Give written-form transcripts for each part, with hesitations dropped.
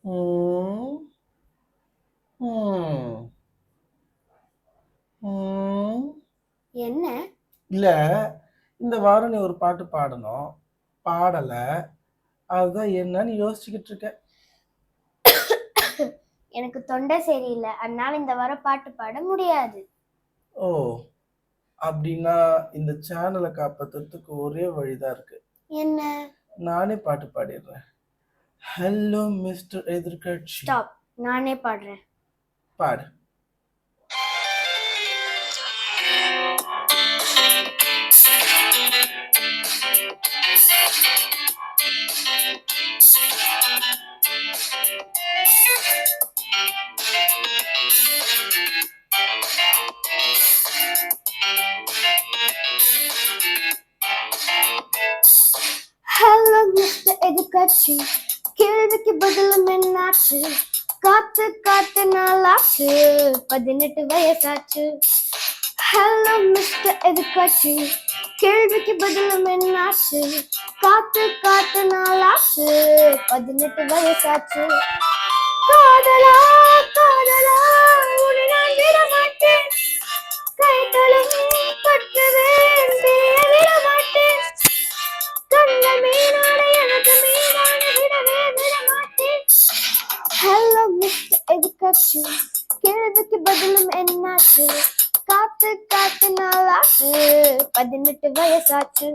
ம், ம், ம். என்ன? இல்ல, இந்த வாரம் நீ ஒரு பாட்டு பாடணும். பாடல. அதுதான் என்னன்னு யோசிச்சுக்கிட்டு இருக்கேன். எனக்கு தொண்டை சரியில்லை, அதனால இந்த வாரம் பாட்டு பாட முடியாது. ஓ, அப்படின்னா இந்த சேனலை காப்பாத்துறதுக்கு ஒரே வழிதான் இருக்கு. என்ன? நானே பாட்டு பாடிடுறேன். ஹலோ மிஸ்டர் எதிர்கட்சி. ஸ்டாப், நானே பாடுறேன். பாடு. ஹலோ மிஸ்டர் எதிர்கட்சி, கேள்விக்கு பதிலும் என்னாச்சு? காத்து காத்து நாளாச்சு, 18 வயசாச்சு. ஹலோ மிஸ்டர் எதிர்கட்சி, கேள்விக்கு பதிலும் என்னாச்சு? காத்து காத்து நாளாச்சு, 18 வயசாச்சு. காதலா காதலா, உன்னை நான் விட மாட்டேன். கைகளும் பற்றுவேன், பிரிய விட மாட்டேன். கண்ட மீனான எனக்கு மீனான விடவே விட மாட்டேன். ஹலோ மிஸ்டர் எதிர்கட்சி, கேள்விக்கு பதிலும் என்னாச்சு? காத்து காத்து நாளாச்சு, 18 வயசாச்சு.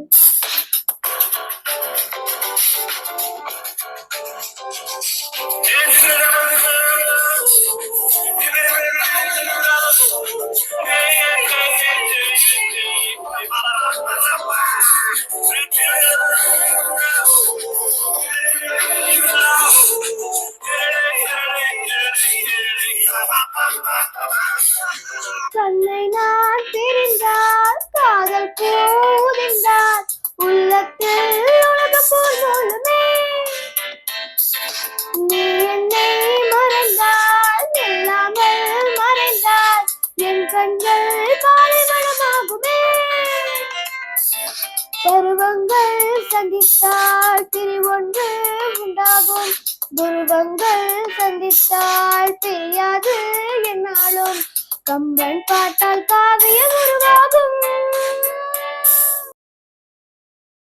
கண்ணை நான் தெரிந்தால் காதல் போதென்றால் உள்ளத்தில் உலக போல் சொல்லுமே. நீ என்னை மறந்தால், இல்லாமல் மறைந்தால் என் கண்கள் பாலைவனமாகுமே. பருவங்கள் சந்தித்தால் பிரிவொன்று உண்டாகும், துருவங்கள் சந்தித்தால் பிரியாது என்னாலும். கம்பன் பாட்டால் காவியம் உருவாகும்.